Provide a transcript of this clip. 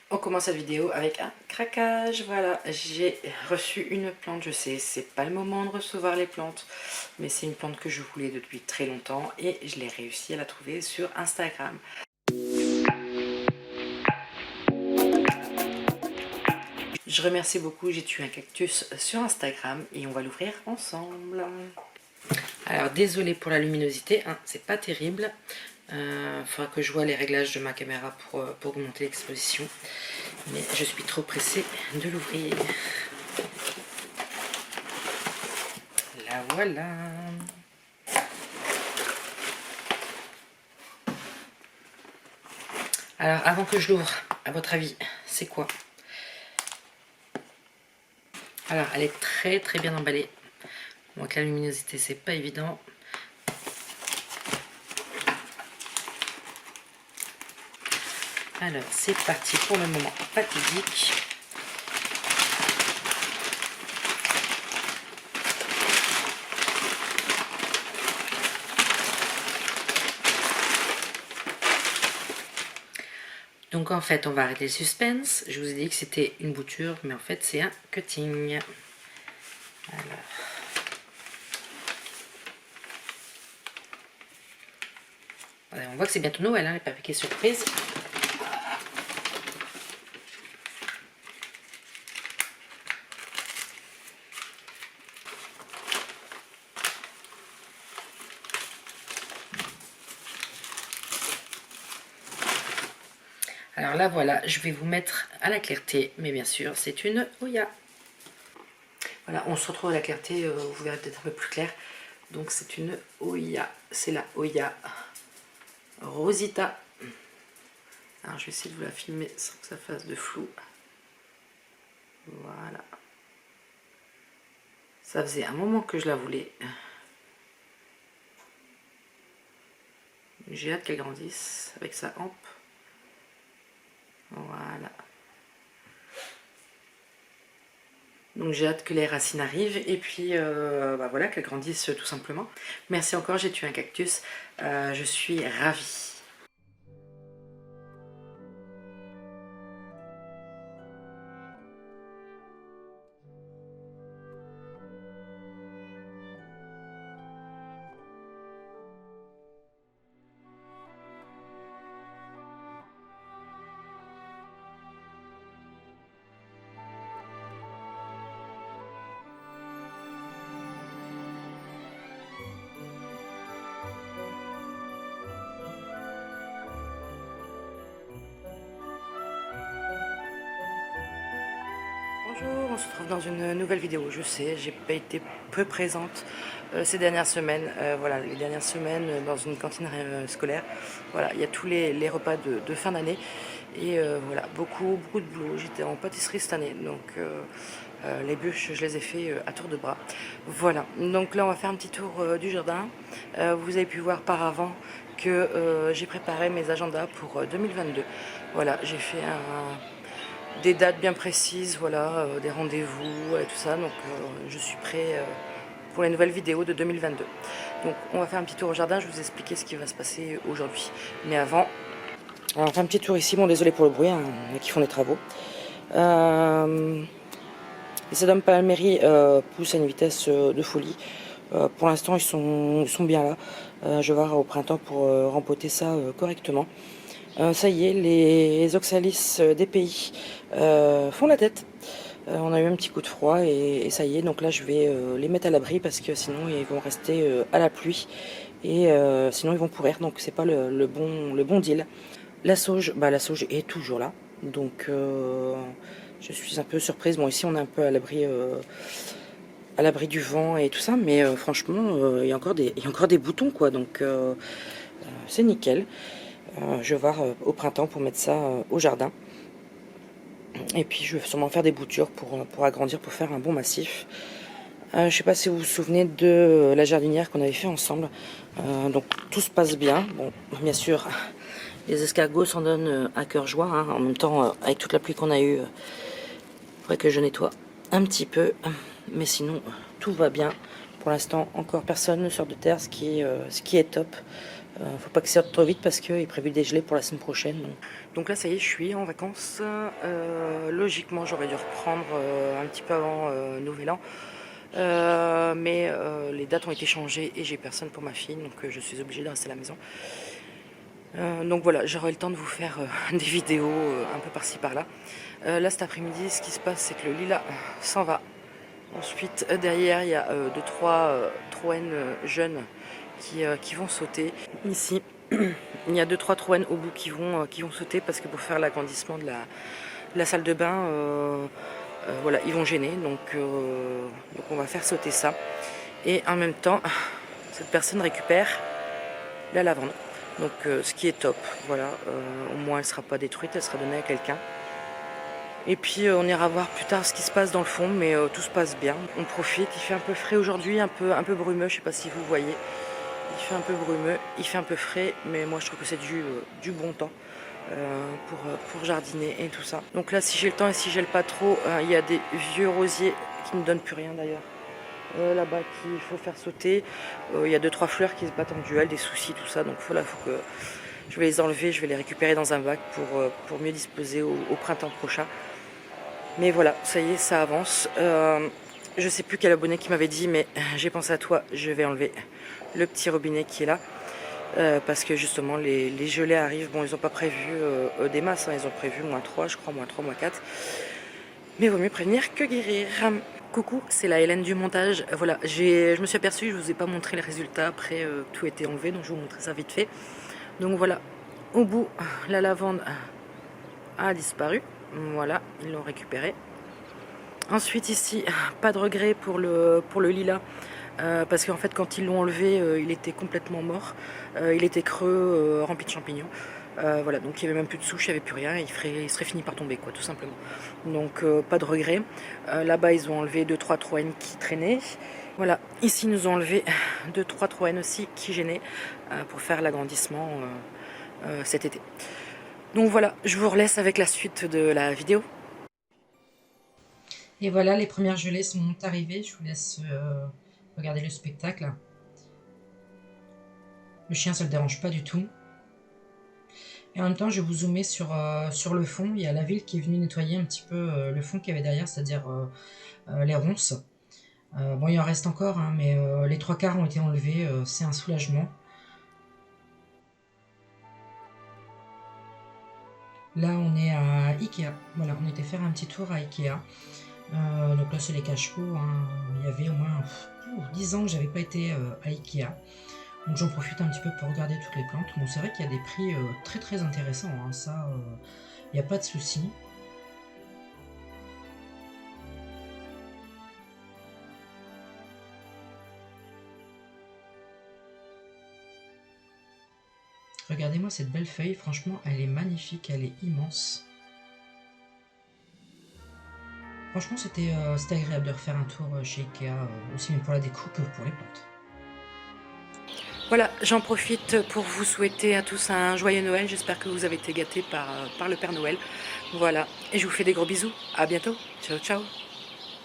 On commence cette vidéo avec un craquage. Voilà, j'ai reçu une plante. Je sais, c'est pas le moment de recevoir les plantes, mais c'est une plante que je voulais depuis très longtemps et je l'ai réussi à la trouver sur Instagram. Je remercie beaucoup, j'ai tué un cactus sur Instagram et on va l'ouvrir ensemble. Alors désolée pour la luminosité, hein, c'est pas terrible. Faudra que je vois les réglages de ma caméra pour augmenter l'exposition. Mais je suis trop pressée de l'ouvrir. La voilà. Alors avant que je l'ouvre, à votre avis, c'est quoi? Alors elle est très bien emballée. Bon, avec la luminosité, c'est pas évident. Alors c'est parti pour le moment fatidique. Donc en fait on va arrêter le suspense. Je vous ai dit que c'était une bouture, mais en fait c'est un cutting. Alors. Voilà, on voit que c'est bientôt Noël, hein, les papiers surprises. Alors là voilà, je vais vous mettre à la clarté, mais bien sûr c'est une Oya. Voilà, on se retrouve à la clarté, vous verrez peut-être un peu plus clair. Donc c'est une Oya, c'est la Oya Rosita. Alors je vais essayer de vous la filmer sans que ça fasse de flou. Voilà. Ça faisait un moment que je la voulais. J'ai hâte qu'elle grandisse avec sa hampe. Voilà. Donc j'ai hâte que les racines arrivent et puis bah voilà, qu'elles grandissent tout simplement. Merci encore, j'ai tué un cactus. Je suis ravie. Bonjour, on se retrouve dans une nouvelle vidéo. Je sais, j'ai pas été peu présente ces dernières semaines. Voilà, les dernières semaines dans une cantine scolaire. Voilà, il y a tous les repas de fin d'année. Et voilà, beaucoup de boulot. J'étais en pâtisserie cette année, donc les bûches, je les ai fait à tour de bras. Voilà, donc là on va faire un petit tour du jardin. Vous avez pu voir par avant que j'ai préparé mes agendas pour 2022. Voilà, j'ai fait des dates bien précises, voilà, des rendez-vous et tout ça. Donc je suis prêt pour les nouvelles vidéos de 2022. Donc on va faire un petit tour au jardin, je vais vous expliquer ce qui va se passer aujourd'hui. Mais avant, on va faire un petit tour ici. Bon, désolé pour le bruit, hein, qui font des travaux. Les Sedum Palmeri poussent à une vitesse de folie. Pour l'instant, ils sont bien là. Je vais voir au printemps pour rempoter ça correctement. Ça y est, les oxalis des pays font la tête. On a eu un petit coup de froid et ça y est. Donc là, je vais les mettre à l'abri parce que sinon, ils vont rester à la pluie. Et sinon, ils vont pourrir. Donc, c'est pas le bon deal. La sauge est toujours là. Donc, je suis un peu surprise. Bon, ici, on est un peu à l'abri du vent et tout ça. Mais franchement, il y a encore des boutons, quoi. Donc, c'est nickel. Je vais voir au printemps pour mettre ça au jardin. Et puis je vais sûrement faire des boutures pour agrandir, pour faire un bon massif. Je ne sais pas si vous vous souvenez de la jardinière qu'on avait fait ensemble. Donc tout se passe bien. Bon, bien sûr, les escargots s'en donnent à cœur joie. Hein. En même temps, avec toute la pluie qu'on a eue, il faudrait que je nettoie un petit peu. Mais sinon, tout va bien. Pour l'instant, encore personne ne sort de terre, ce qui est top. Faut pas que ça sorte trop vite parce qu'il est prévu des gelées pour la semaine prochaine. Donc là, ça y est, je suis en vacances. Logiquement, j'aurais dû reprendre un petit peu avant Nouvel An. Mais les dates ont été changées et j'ai personne pour ma fille, donc je suis obligée de rester à la maison. Donc voilà, j'aurai le temps de vous faire des vidéos un peu par-ci par-là. Là cet après-midi, ce qui se passe, c'est que le lilas s'en va. Ensuite, derrière, il y a 2-3 Troènes jeunes qui vont sauter. Ici, il y a 2-3 Troènes au bout qui vont sauter parce que pour faire l'agrandissement de la salle de bain, voilà, ils vont gêner. Donc on va faire sauter ça. Et en même temps, cette personne récupère la lavande. Donc ce qui est top, voilà, au moins elle ne sera pas détruite, elle sera donnée à quelqu'un. Et puis on ira voir plus tard ce qui se passe dans le fond, mais tout se passe bien. On profite, il fait un peu frais aujourd'hui, un peu brumeux, je ne sais pas si vous voyez. Il fait un peu brumeux, il fait un peu frais, mais moi je trouve que c'est du bon temps pour jardiner et tout ça. Donc là, si j'ai le temps et si je gèle pas trop, il y a des vieux rosiers qui ne donnent plus rien d'ailleurs. Là-bas qu'il faut faire sauter. Il y a 2-3 fleurs qui se battent en duel, des soucis, tout ça. Donc voilà, faut que je vais les enlever, je vais les récupérer dans un bac pour mieux disposer au printemps prochain. Mais voilà, ça y est, ça avance. Je sais plus quel abonné qui m'avait dit, mais j'ai pensé à toi, je vais enlever le petit robinet qui est là. Parce que justement les gelées arrivent. Bon, ils n'ont pas prévu des masses, hein, ils ont prévu -3, je crois, -3, -4. Mais vaut mieux prévenir que guérir. Coucou, c'est la Hélène du montage. Voilà, je me suis aperçue, je vous ai pas montré les résultats après tout était enlevé, donc je vais vous montrer ça vite fait. Donc voilà, au bout, la lavande a disparu. Voilà, ils l'ont récupéré. Ensuite ici, pas de regret pour le lilas. Parce qu'en fait quand ils l'ont enlevé, il était complètement mort. Il était creux, rempli de champignons. Voilà, donc il n'y avait même plus de souches, il n'y avait plus rien, il serait fini par tomber, quoi, tout simplement. Donc pas de regret. Là-bas, ils ont enlevé 2-3 Troènes qui traînaient. Voilà, ici, ils nous ont enlevé 2-3 Troènes aussi qui gênaient pour faire l'agrandissement cet été. Donc voilà, je vous relaisse avec la suite de la vidéo. Et voilà, les premières gelées sont arrivées. Je vous laisse regarder le spectacle. Le chien, ça ne le dérange pas du tout. Et en même temps, je vais vous zoomer sur le fond. Il y a la ville qui est venue nettoyer un petit peu le fond qu'il y avait derrière, c'est-à-dire les ronces. Bon, il en reste encore, hein, mais les 3/4 ont été enlevés. C'est un soulagement. Là, on est à Ikea. Voilà, on était faire un petit tour à Ikea. Donc là, c'est les cache-pots. Hein. Il y avait au moins 10 ans que j'avais pas été à Ikea. Donc j'en profite un petit peu pour regarder toutes les plantes. Bon, c'est vrai qu'il y a des prix très très intéressants, hein. Ça, il n'y a pas de souci. Regardez-moi cette belle feuille, franchement elle est magnifique, elle est immense. Franchement c'était agréable de refaire un tour chez Ikea, aussi bien pour la déco que pour les plantes. Voilà, j'en profite pour vous souhaiter à tous un joyeux Noël. J'espère que vous avez été gâtés par le Père Noël. Voilà, et je vous fais des gros bisous. À bientôt. Ciao, ciao.